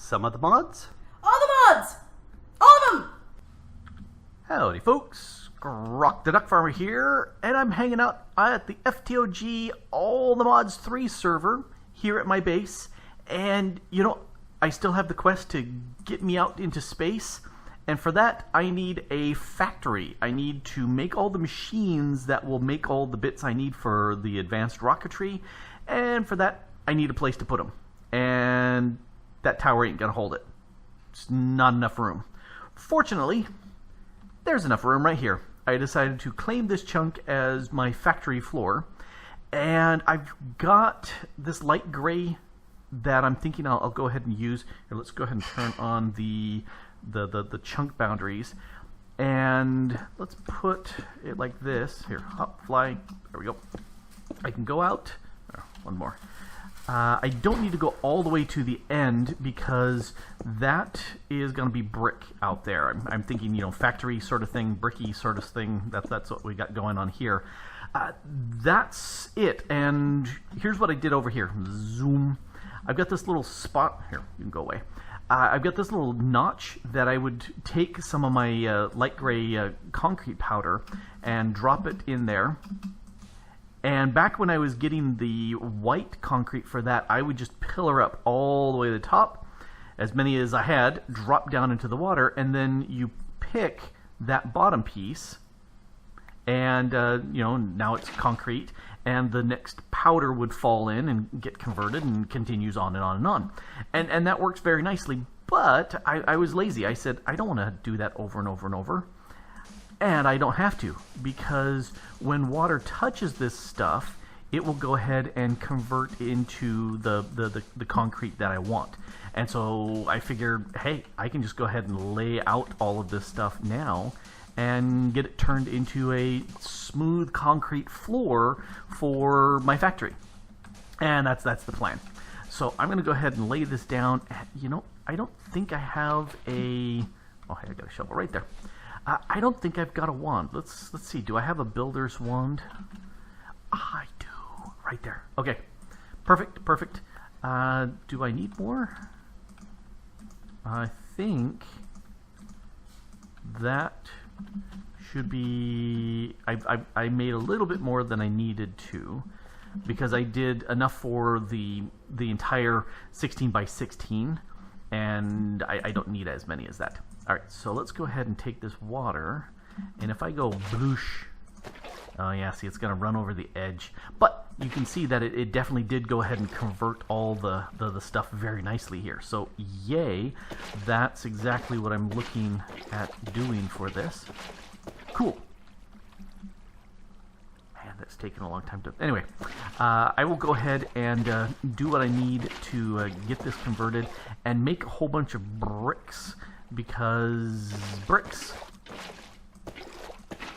Some of the mods? All the mods! All of them! Howdy folks, Grok the DuckFarmer here, and I'm hanging out at the FTOG All the Mods 3 server here at my base. And you know, I still have the quest to get me out into space, and for that I need a factory. I need to make all the machines that will make all the bits I need for the Advanced Rocketry, and for that I need a place to put them. And that tower ain't gonna hold it. It's not enough room. Fortunately, there's enough room right here. I decided to claim this chunk as my factory floor, and I've got this light gray that I'm thinking I'll go ahead and use. Here, let's go ahead and turn on the chunk boundaries, and let's put it like this. Here, hop, fly. There we go. I can go out. Oh, one more. I don't need to go all the way to the end because that is going to be brick out there. I'm thinking, you know, factory sort of thing, bricky sort of thing. That's what we got going on here. That's it. And here's what I did over here. Zoom. I've got this little spot. Here, you can go away. I've got this little notch that I would take some of my light gray concrete powder and drop it in there. And back when I was getting the white concrete for that, I would just pillar up all the way to the top, as many as I had, drop down into the water, and then you pick that bottom piece, and you know, now it's concrete, and the next powder would fall in and get converted and continues on and on and on. And that works very nicely, but I was lazy. I said, I don't want to do that over and over and over. And I don't have to, because when water touches this stuff, it will go ahead and convert into the concrete that I want. And so I figured, hey, I can just go ahead and lay out all of this stuff now and get it turned into a smooth concrete floor for my factory. And that's the plan. So I'm going to go ahead and lay this down. You know, I don't think I have a... Oh, hey, I got a shovel right there. I don't think I've got a wand. Let's see. Do I have a builder's wand? I do. Right there. Okay. Perfect. Perfect. Do I need more? I think that should be... I made a little bit more than I needed to, because I did enough for the entire 16 by 16, and I don't need as many as that. Alright, so let's go ahead and take this water, and if I go bloosh, oh yeah, see, it's going to run over the edge, but you can see that it definitely did go ahead and convert all the stuff very nicely here. So yay, that's exactly what I'm looking at doing for this. Cool. Man, that's taken a long time to... Anyway, I will go ahead and do what I need to get this converted and make a whole bunch of bricks, because bricks.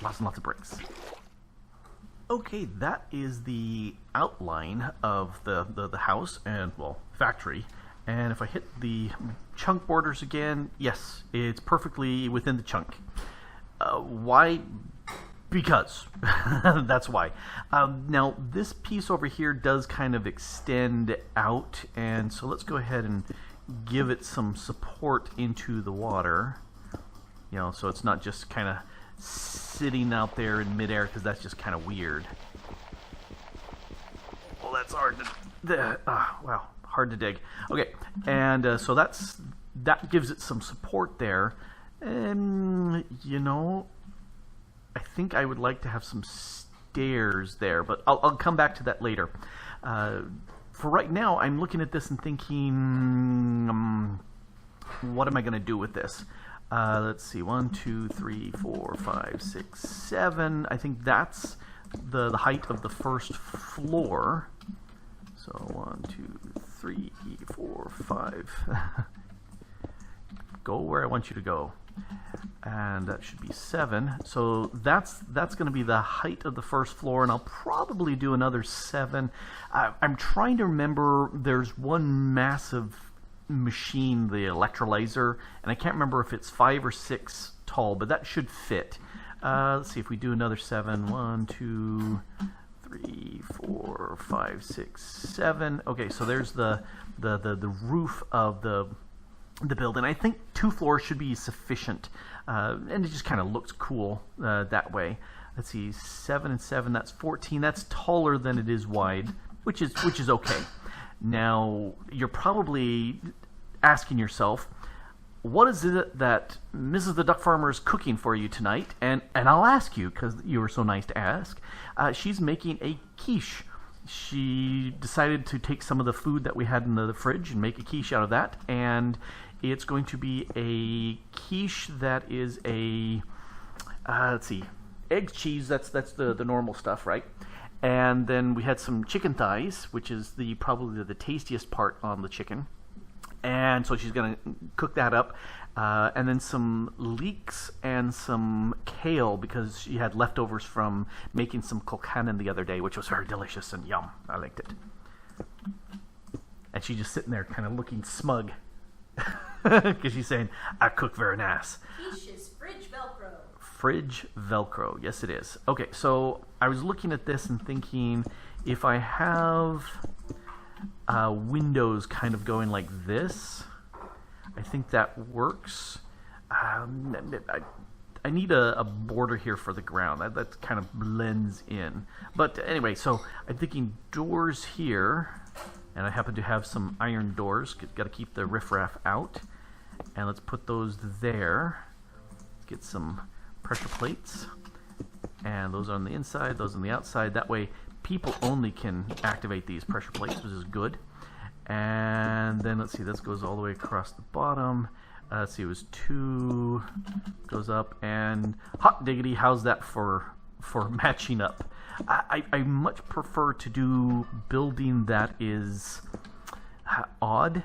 Lots and lots of bricks. Okay, that is the outline of the house and, well, factory. And if I hit the chunk borders again, yes, it's perfectly within the chunk. Why? Because. That's why. Now, this piece over here does kind of extend out, and so let's go ahead and give it some support into the water, you know, so it's not just kind of sitting out there in midair, because that's just kind of weird. Well, that's hard to wow, hard to dig. Okay, and so that gives it some support there, and you know, I think I would like to have some stairs there, but I'll come back to that later. For right now, I'm looking at this and thinking, what am I going to do with this? Let's see, 1, 2, 3, 4, 5, 6, 7. I think that's the height of the first floor. So 1, 2, 3, 4, 5. Go where I want you to go. And that should be 7. So that's going to be the height of the first floor, and I'll probably do another 7. I'm trying to remember, there's one massive machine, the electrolyzer, and I can't remember if it's 5 or 6 tall, but that should fit. Let's see if we do another 7. 1, 2, 3, 4, 5, 6, 7. Okay, so there's the roof of the the building. I think 2 floors should be sufficient, and it just kind of looks cool that way. Let's see, 7 and 7, that's 14. That's taller than it is wide, which is okay. Now, you're probably asking yourself, what is it that Mrs. the Duck Farmer is cooking for you tonight? And I'll ask you, because you were so nice to ask. She's making a quiche. She decided to take some of the food that we had in the fridge and make a quiche out of that. And it's going to be a quiche that is a, let's see, egg, cheese, that's the normal stuff, right? And then we had some chicken thighs, which is probably the tastiest part on the chicken. And so she's going to cook that up. And then some leeks and some kale, because she had leftovers from making some kolkanen the other day, which was very delicious and yum. I liked it. And she's just sitting there kind of looking smug. Because she's saying, I cook very nice. Quiche is fridge Velcro. Fridge Velcro. Yes, it is. Okay, so I was looking at this and thinking, if I have windows kind of going like this, I think that works. I need a border here for the ground. That kind of blends in. But anyway, so I'm thinking doors here, and I happen to have some iron doors. Got to keep the riffraff out. And let's put those there. Let's get some pressure plates. And those are on the inside, those on the outside. That way, people only can activate these pressure plates, which is good. And then let's see, this goes all the way across the bottom. Let's see, it was 2, goes up, and hot diggity, how's that for matching up? I much prefer to do building that is odd,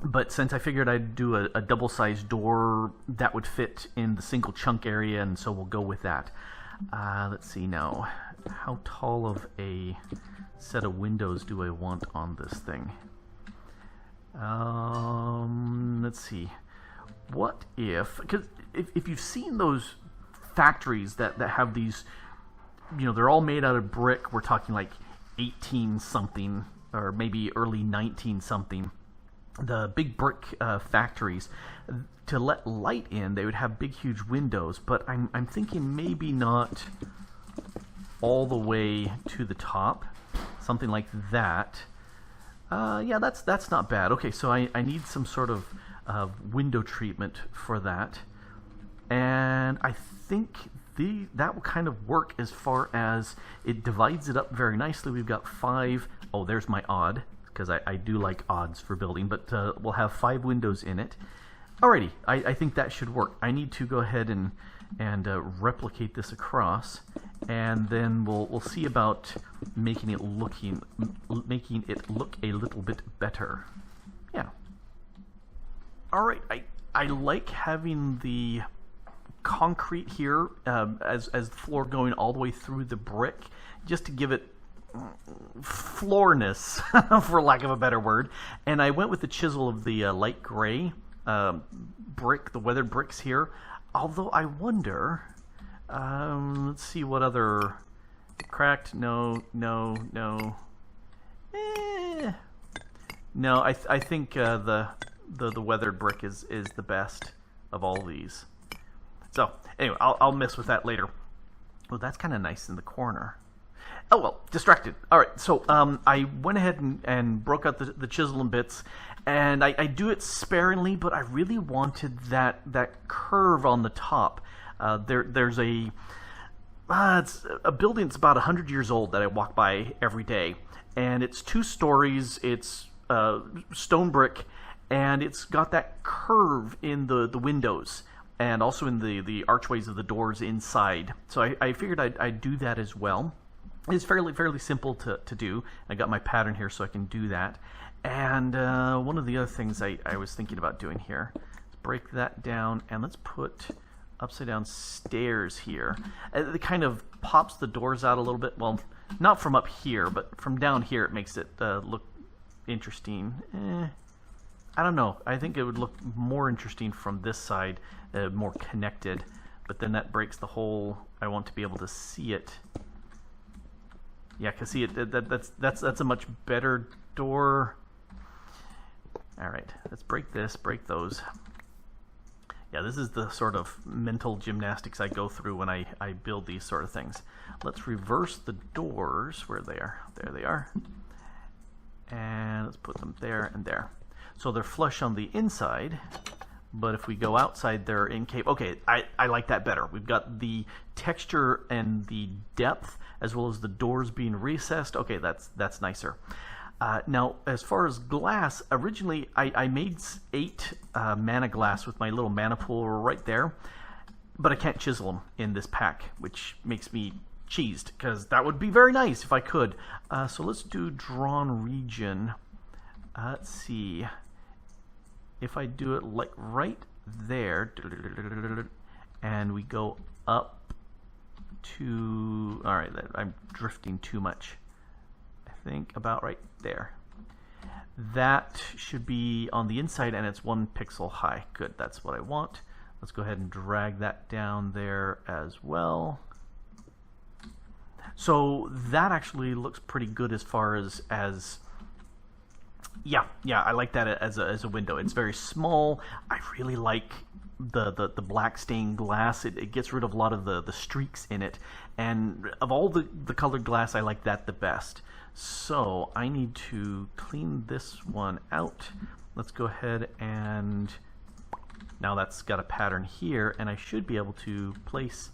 but since I figured I'd do a double-sized door that would fit in the single chunk area, and so we'll go with that. Let's see now, how tall of a set of windows do I want on this thing? Let's see. What because if you've seen those factories that have these, they're all made out of brick. We're talking like 18 something or maybe early 19 something. The big brick factories, to let light in, they would have big, huge windows. But I'm thinking maybe not all the way to the top, something like that. Yeah, that's not bad. Okay, so I need some sort of window treatment for that, and I think that will kind of work as far as it divides it up very nicely. We've got 5. Oh, there's my odd, because I do like odds for building, but we'll have 5 windows in it. Alrighty, I think that should work. I need to go ahead and replicate this across, and then we'll see about making it look a little bit better. Yeah. All right. I like having the concrete here as the floor going all the way through the brick, just to give it floorness, for lack of a better word. And I went with the chisel of the light gray brick, the weathered bricks here. Although I wonder, let's see what other cracked. No. No, I think the weathered brick is the best of all these. So anyway, I'll mess with that later. Oh, that's kind of nice in the corner. Oh well, distracted. All right, so I went ahead and broke out the chisel in bits, and I do it sparingly, but I really wanted that curve on the top. There's it's a building that's about 100 years old that I walk by every day, and it's 2 stories. It's stone brick, and it's got that curve in the windows, and also in the archways of the doors inside. So I figured I'd do that as well. It's fairly simple to do. I got my pattern here so I can do that. And one of the other things I was thinking about doing here is break that down, and let's put upside down stairs here. It kind of pops the doors out a little bit. Well, not from up here, but from down here it makes it look interesting. I don't know. I think it would look more interesting from this side, more connected. But then that breaks the whole. I want to be able to see it. Yeah, because see it. That's a much better door. All right, let's break this, break those. Yeah, this is the sort of mental gymnastics I go through when I build these sort of things. Let's reverse the doors where they are. There they are. And let's put them there and there. So they're flush on the inside, but if we go outside, they're incapable. Okay, I like that better. We've got the texture and the depth, as well as the doors being recessed. Okay, that's nicer. Now, as far as glass, originally I made 8 mana glass with my little mana pool right there, but I can't chisel them in this pack, which makes me cheesed, because that would be very nice if I could. So let's do drawn region. Let's see. If I do it like right there, and we go up to, all right, I'm drifting too much. I think about right there. That should be on the inside, and it's 1 pixel high. Good, that's what I want. Let's go ahead and drag that down there as well. So that actually looks pretty good as far as yeah, I like that as a window. It's very small. I really like the black stained glass. It gets rid of a lot of the streaks in it. And of all the colored glass, I like that the best. So I need to clean this one out. Let's go ahead and now that's got a pattern here, and I should be able to place.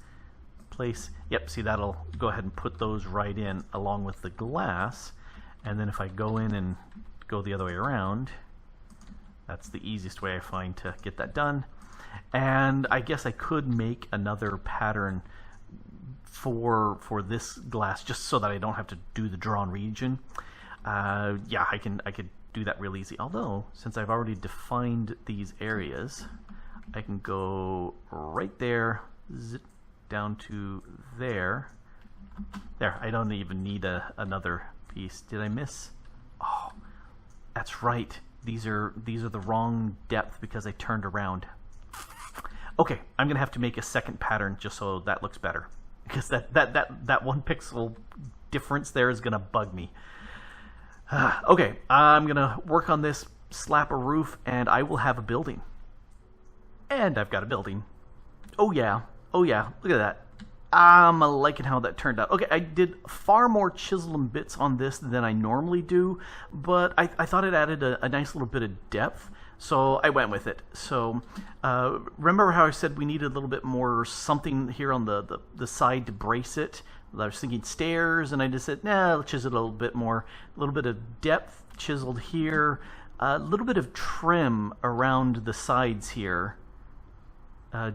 Yep, see, that'll go ahead and put those right in along with the glass. And then if I go in and go the other way around, that's the easiest way I find to get that done. And I guess I could make another pattern for this glass just so that I don't have to do the drawn region. Yeah, I could do that real easy. Although, since I've already defined these areas, I can go right there, zip down to there. There, I don't even need another piece. Did I miss? Oh, that's right. These are the wrong depth because I turned around. Okay, I'm gonna have to make a second pattern just so that looks better, because that 1 pixel difference there is gonna bug me. Okay, I'm gonna work on this, slap a roof, and I will have a building. And I've got a building. Oh yeah, look at that. I'm liking how that turned out. Okay, I did far more chisel and bits on this than I normally do, but I thought it added a nice little bit of depth, so I went with it. So remember how I said we needed a little bit more something here on the side to brace it? I was thinking stairs, and I just said, nah, let's chisel it a little bit more. A little bit of depth chiseled here, a little bit of trim around the sides here,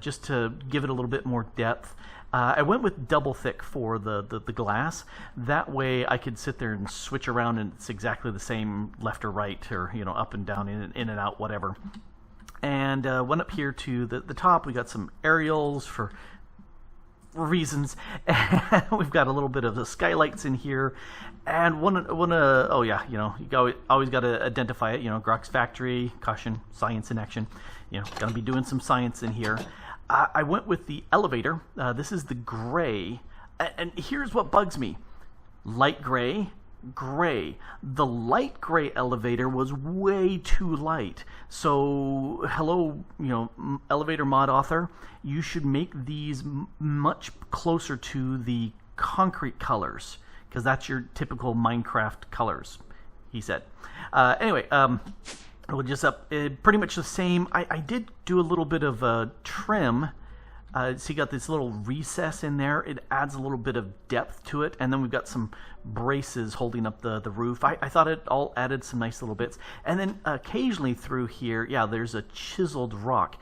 just to give it a little bit more depth. I went with double thick for the glass. That way I could sit there and switch around and it's exactly the same left or right, or up and down, in and out, whatever. And went up here to the top. We got some aerials for reasons. We've got a little bit of the skylights in here. And oh yeah, you always got to identify it. Grok's factory, caution, science in action. Gonna be doing some science in here. I went with the elevator. This is the gray. And here's what bugs me. Light gray, gray. The light gray elevator was way too light. So, hello, elevator mod author, you should make these much closer to the concrete colors, because that's your typical Minecraft colors, he said. Anyway, we'll just up pretty much the same. I did do a little bit of trim. So you got this little recess in there. It adds a little bit of depth to it. And then we've got some braces holding up the roof. I thought it all added some nice little bits. And then occasionally through here, yeah, there's a chiseled rock.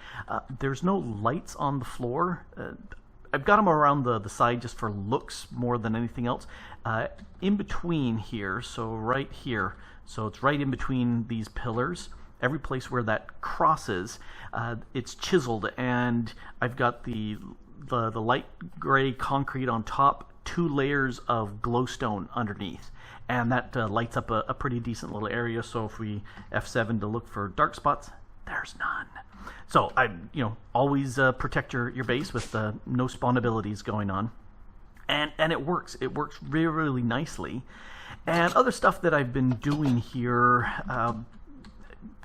There's no lights on the floor. I've got them around the side just for looks more than anything else. In between here, so right here. So it's right in between these pillars. Every place where that crosses, it's chiseled, and I've got the light gray concrete on top, 2 layers of glowstone underneath, and that lights up a pretty decent little area. So if we F7 to look for dark spots, there's none. So I, always protect your base with no spawnabilities going on, and it works. It works really, really nicely. And other stuff that I've been doing here.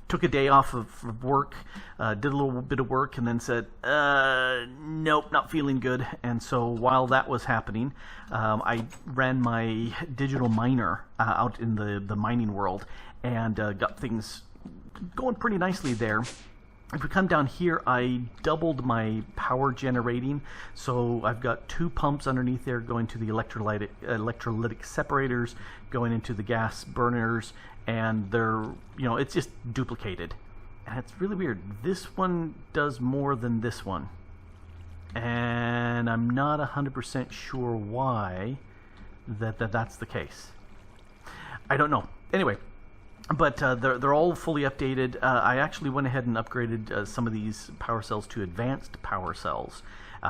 took a day off of work, did a little bit of work, and then said, nope, not feeling good. And so while that was happening, I ran my digital miner out in the mining world and got things going pretty nicely there. If we come down here, I doubled my power generating, so I've got 2 pumps underneath there going to the electrolytic separators, going into the gas burners, and they're, it's just duplicated. And it's really weird. This one does more than this one. And I'm not 100% sure why that's the case. I don't know. Anyway. But they're all fully updated. I actually went ahead and upgraded some of these power cells to advanced power cells.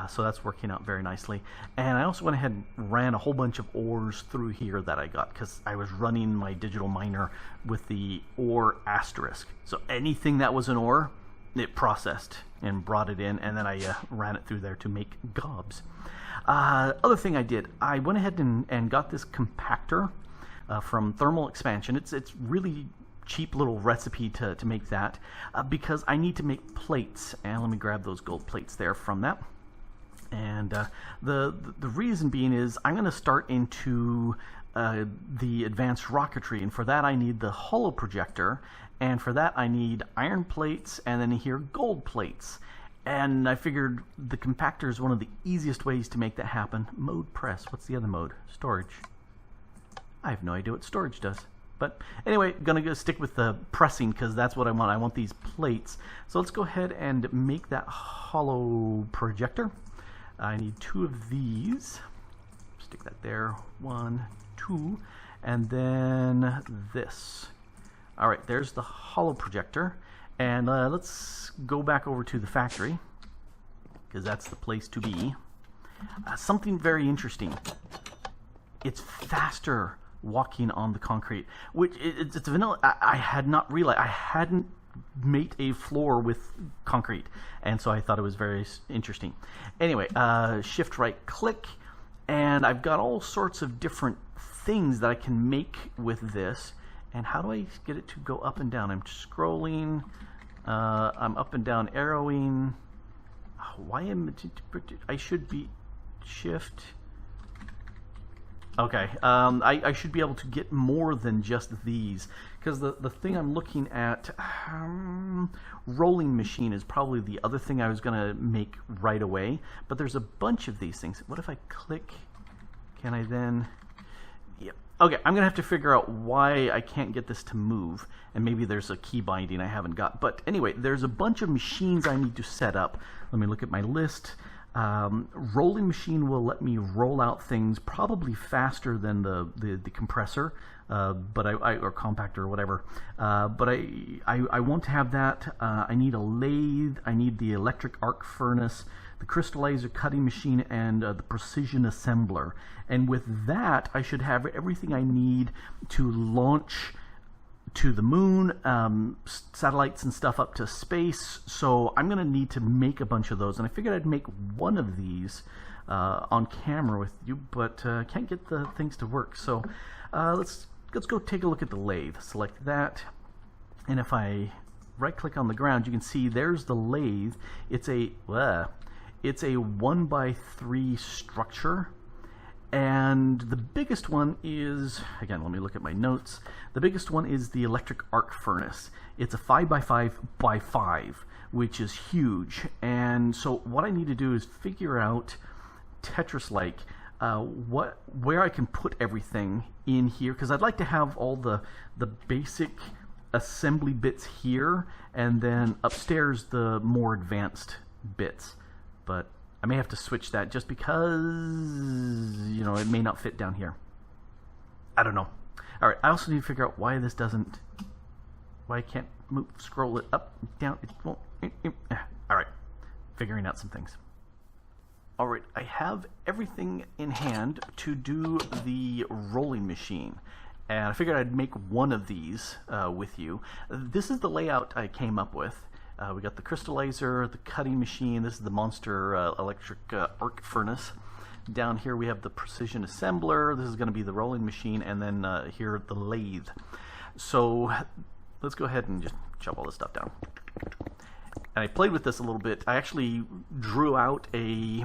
So that's working out very nicely. And I also went ahead and ran a whole bunch of ores through here that I got, because I was running my digital miner with the ore asterisk. So anything that was an ore, it processed and brought it in, and then I ran it through there to make gobs. Other thing I did, I went ahead and got this compactor from Thermal Expansion. It's really cheap little recipe to make that because I need to make plates, and let me grab those gold plates there from that. And the reason being is I'm going to start into the Advanced Rocketry, and for that I need the holo projector, and for that I need iron plates, and then here gold plates. And I figured the compactor is one of the easiest ways to make that happen. Mode press. What's the other mode? Storage. I have no idea what storage does. But anyway, gonna go stick with the pressing because that's what I want. I want these plates. So let's go ahead and make that holo projector. I need 2 of these. Stick that there. 1, 2, and then this. All right, there's the holo projector. And let's go back over to the factory because that's the place to be. Something very interesting. It's faster walking on the concrete, which it's vanilla. I had not realized. I hadn't made a floor with concrete, and so I thought it was very interesting. Anyway, shift right click, and I've got all sorts of different things that I can make with this. And how do I get it to go up and down? I'm scrolling. I'm up and down arrowing. Why am I should be shift? Okay, I should be able to get more than just these, because the thing I'm looking at, rolling machine is probably the other thing I was going to make right away, but there's a bunch of these things. What if I click? Can I then? Yep. Okay, I'm going to have to figure out why I can't get this to move, and maybe there's a key binding I haven't got. But anyway, there's a bunch of machines I need to set up. Let me look at my list. Rolling machine will let me roll out things probably faster than the compressor, but or compactor or whatever. But I won't have that. I need a lathe. I need the electric arc furnace, the crystallizer cutting machine, and the precision assembler. And with that, I should have everything I need to launch to the moon, satellites and stuff up to space. So I'm going to need to make a bunch of those, and I figured I'd make one of these on camera with you, but can't get the things to work. So let's go take a look at the lathe. Select that, and if I right click on the ground, you can see there's the lathe. It's a 1x3 structure. And the biggest one is, again, let me look at my notes. The biggest one is the electric arc furnace. It's a 5x5x5, which is huge. And so what I need to do is figure out Tetris-like where I can put everything in here, because I'd like to have all the basic assembly bits here, and then upstairs the more advanced bits. But I may have to switch that just because, it may not fit down here. I don't know. All right, I also need to figure out why I can't scroll it up, down, it won't. All right, figuring out some things. All right, I have everything in hand to do the rolling machine. And I figured I'd make one of these with you. This is the layout I came up with. We got the crystallizer, the cutting machine. This is the monster electric arc furnace. Down here we have the precision assembler. This is going to be the rolling machine, and then here the lathe. So let's go ahead and just shove all this stuff down. And I played with this a little bit. I actually drew out a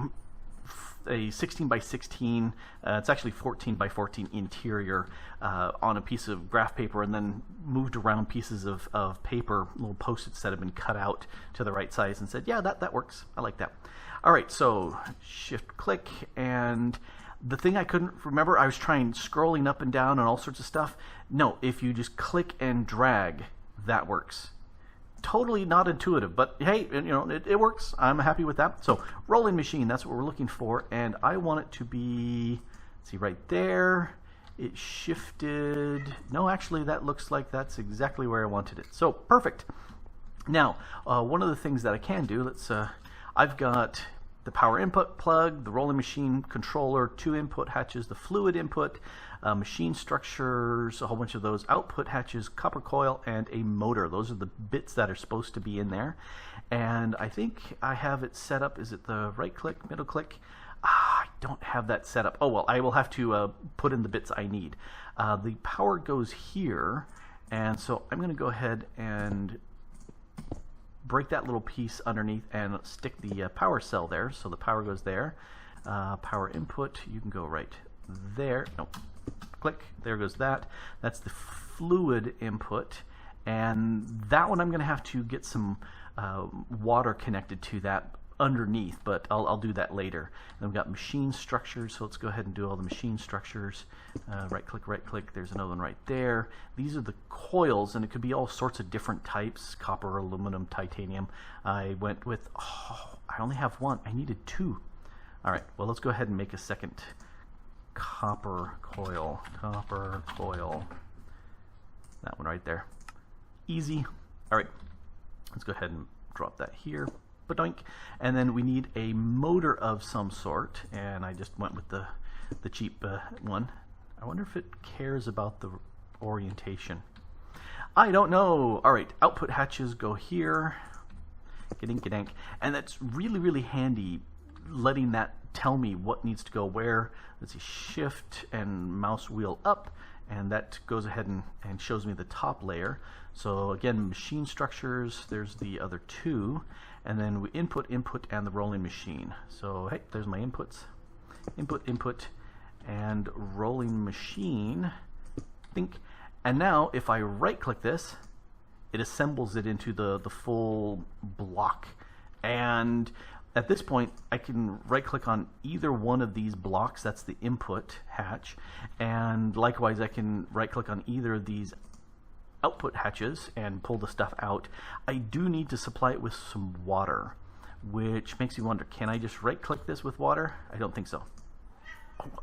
16 by 16, it's actually 14 by 14 interior on a piece of graph paper, and then moved around pieces of paper, little post-its that have been cut out to the right size, and said, yeah, that works. I like that. All right, so shift click, and the thing I couldn't remember, I was trying scrolling up and down and all sorts of stuff. No, if you just click and drag, that works. Totally not intuitive, but hey, you know, it works. I'm happy with that. So rolling machine, that's what we're looking for, and I want it to be, see right there, it shifted. No, actually that looks like that's exactly where I wanted it. So perfect. Now, one of the things that I can do, I've got the power input plug, the rolling machine controller, 2 input hatches, the fluid input, machine structures, a whole bunch of those, output hatches, copper coil, and a motor. Those are the bits that are supposed to be in there. And I think I have it set up. Is it the right click, middle click? I don't have that set up. Oh, well, I will have to put in the bits I need. The power goes here, and so I'm going to go ahead and break that little piece underneath and stick the power cell there. So the power goes there. Power input, you can go right there. No, click, there goes that. That's the fluid input. And that one I'm going to have to get some water connected to that underneath, but I'll do that later. Then we've got machine structures, so let's go ahead and do all the machine structures. Right click, there's another one right there. These are the coils, and it could be all sorts of different types, copper, aluminum, titanium. I went with, I only have one, I needed 2. All right, well, let's go ahead and make a second copper coil, that one right there. Easy. All right, let's go ahead and drop that here. Doink. And then we need a motor of some sort, and I just went with the cheap one. I wonder if it cares about the orientation. I don't know. All right, output hatches go here. Gadink. And that's really handy, letting that tell me what needs to go where. Let's see, shift and mouse wheel up, and that goes ahead and shows me the top layer. So again, machine structures, there's the other 2. And then we input, and the rolling machine. So hey, there's my inputs. Input, and rolling machine. Think. And now if I right click this, it assembles it into the full block. And at this point, I can right click on either one of these blocks. That's the input hatch. And likewise, I can right click on either of these output hatches and pull the stuff out. I do need to supply it with some water, which makes me wonder, can I just right click this with water? I don't think so.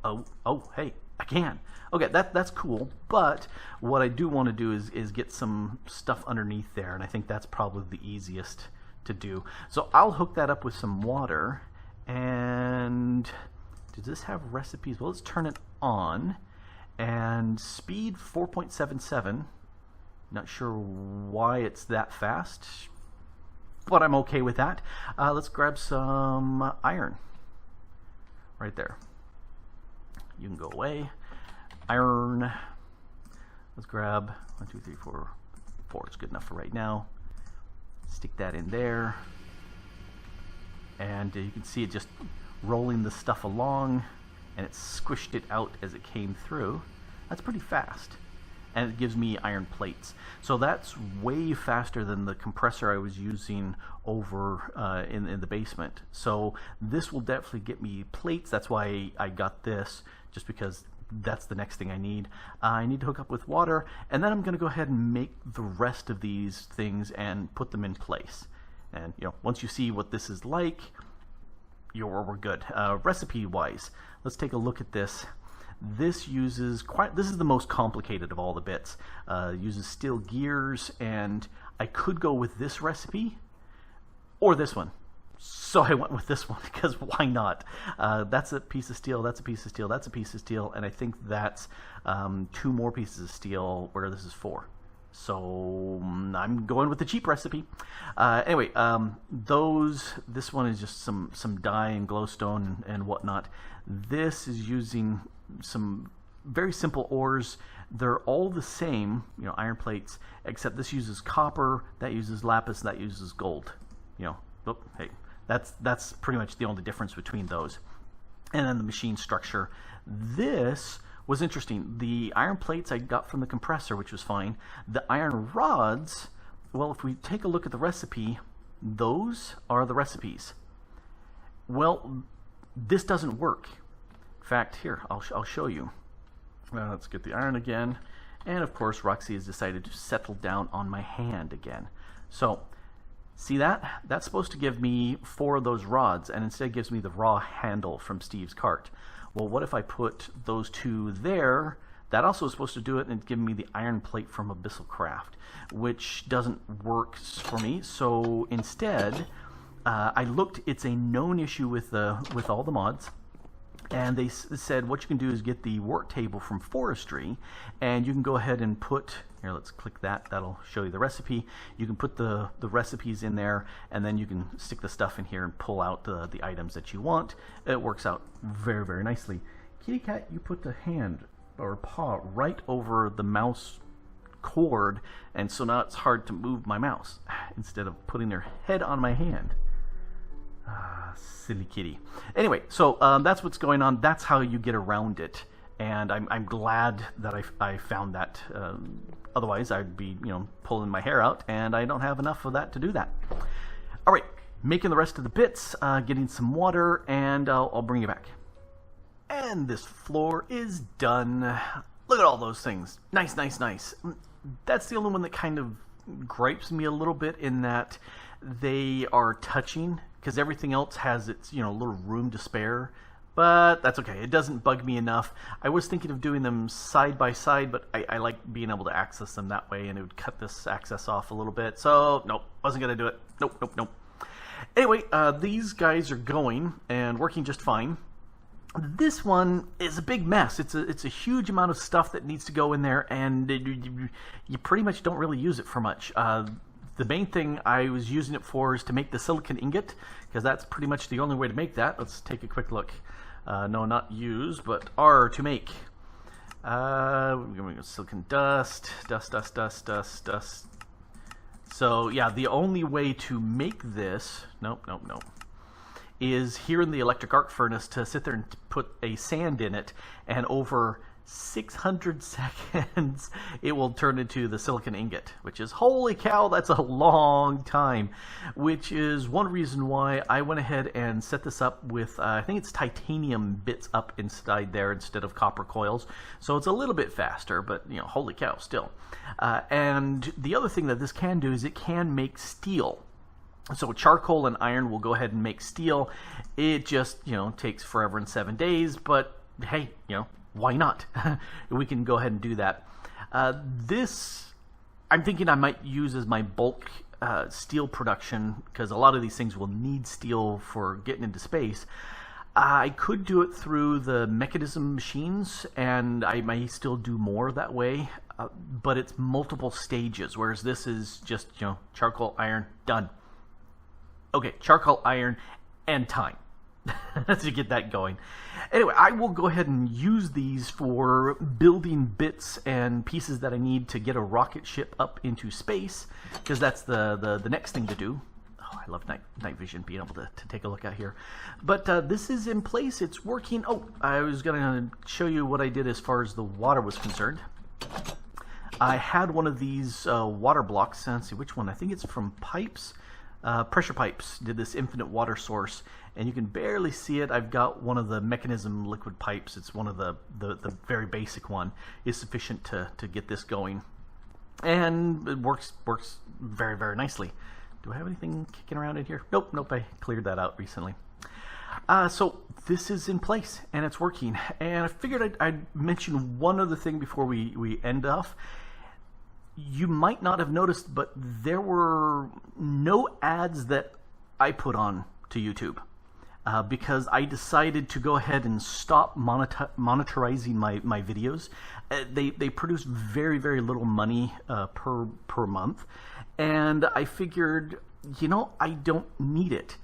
Oh, hey, I can. Okay, that's cool, but what I do want to do is get some stuff underneath there, and I think that's probably the easiest to do. So I'll hook that up with some water. And does this have recipes? Well, let's turn it on. And speed 4.77. Not sure why it's that fast, but I'm okay with that. Let's grab some iron right there. You can go away. Iron. Let's grab 1, 2, 3, 4. 4 is good enough for right now. Stick that in there. And you can see it just rolling the stuff along, and it squished it out as it came through. That's pretty fast. And it gives me iron plates. So that's way faster than the compressor I was using over in the basement. So this will definitely get me plates. That's why I got this, just because that's the next thing I need. I need to hook up with water, and then I'm going to go ahead and make the rest of these things and put them in place. And once you see what this is like, we're good. Recipe-wise, let's take a look at this. This uses this is the most complicated of all the bits. Uses steel gears, and I could go with this recipe or this one. So I went with this one because why not? That's a piece of steel, that's a piece of steel, that's a piece of steel, and I think that's 2 more pieces of steel where this is 4. So I'm going with the cheap recipe. Anyway, this one is just some dye and glowstone and whatnot. This is using some very simple ores they're all the same, you know, iron plates, except this uses copper, that uses lapis, that uses gold. You know, oh, hey, that's pretty much the only difference between those. And then the machine structure. This was interesting. The iron plates I got from the compressor, which was fine. The iron rods, well, if we take a look at the recipe, those are the recipes. Well, this doesn't work. In fact, here, I'll show you. Let's get the iron again. And of course, Roxy has decided to settle down on my hand again. So, see that? That's supposed to give me 4 of those rods, and instead it gives me the raw handle from Steve's cart. Well, what if I put those 2 there? That also is supposed to do it, and it's giving me the iron plate from Abyssal Craft, which doesn't work for me. So instead, I looked. It's a known issue with all the mods. And they said what you can do is get the work table from Forestry, and you can go ahead and put, here, let's click that, that'll show you the recipe. You can put the recipes in there, and then you can stick the stuff in here and pull out the items that you want. It works out very, very nicely. Kitty Cat, you put the hand or paw right over the mouse cord, and so now it's hard to move my mouse instead of putting their head on my hand. Silly kitty. Anyway, so that's what's going on. That's how you get around it, and I'm glad that I found that. Otherwise, I'd be, you know, pulling my hair out, and I don't have enough of that to do that. All right, making the rest of the bits, getting some water, and I'll bring you back. And this floor is done. Look at all those things. Nice, nice, nice. That's the only one that kind of gripes me a little bit, in that they are touching, because everything else has its, you know, little room to spare. But that's okay. It doesn't bug me enough. I was thinking of doing them side by side, but I like being able to access them that way, and it would cut this access off a little bit. So, nope, wasn't going to do it. Nope, nope, nope. Anyway, these guys are going and working just fine. This one is a big mess. It's a huge amount of stuff that needs to go in there, and you pretty much don't really use it for much. The main thing I was using it for is to make the silicon ingot, because that's pretty much the only way to make that. Let's take a quick look. No, not use, but R to make. We're going to go silicon dust, dust, dust, dust, dust, dust. So yeah, the only way to make this, nope, nope, nope, is here in the electric arc furnace to sit there and put a sand in it, and over 600 seconds it will turn into the silicon ingot, which is, holy cow, that's a long time, which is one reason why I went ahead and set this up with I think it's titanium bits up inside there instead of copper coils, so it's a little bit faster, but you know, holy cow, still. And the other thing that this can do is it can make steel. So charcoal and iron will go ahead and make steel. It just, you know, takes forever and 7 days, but hey, you know, why not? We can go ahead and do that. This, I'm thinking I might use as my bulk steel production, because a lot of these things will need steel for getting into space. I could do it through the mechanism machines, and I may still do more that way, but it's multiple stages, whereas this is just, you know, charcoal, iron, done. Okay, charcoal, iron, and time to get that going. Anyway, I will go ahead and use these for building bits and pieces that I need to get a rocket ship up into space, because that's the next thing to do. Oh, I love night vision, being able to take a look out here. But this is in place. It's working. Oh, I was going to show you what I did as far as the water was concerned. I had one of these water blocks. Let's see which one. I think it's from Pipes. Pressure Pipes did this infinite water source, and you can barely see it. I've got one of the mechanism liquid pipes. It's one of the very basic one. Is sufficient to get this going, and it works very, very nicely. Do I have anything kicking around in here? Nope, nope, I cleared that out recently. So this is in place, and it's working. And I figured I'd mention one other thing before we end off. You might not have noticed, but there were no ads that I put on to YouTube because I decided to go ahead and stop monetizing my videos. They produce very, very little money per month, and I figured, you know, I don't need it.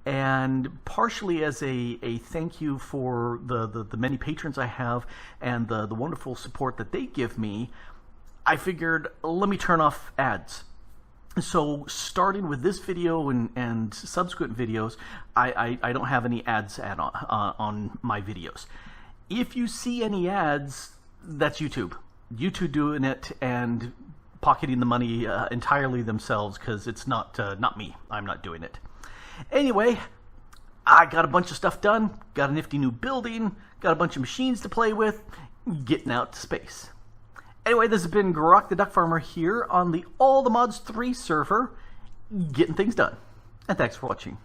and partially as a thank you for the many patrons I have and the wonderful support that they give me, I figured, let me turn off ads. So starting with this video and subsequent videos, I don't have any ads on my videos. If you see any ads, that's YouTube. YouTube doing it and pocketing the money entirely themselves, because it's not me. I'm not doing it. Anyway, I got a bunch of stuff done, got a nifty new building, got a bunch of machines to play with, getting out to space. Anyway, this has been Grok the Duck Farmer here on the All the Mods 3 server, getting things done. And thanks for watching.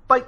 Bye.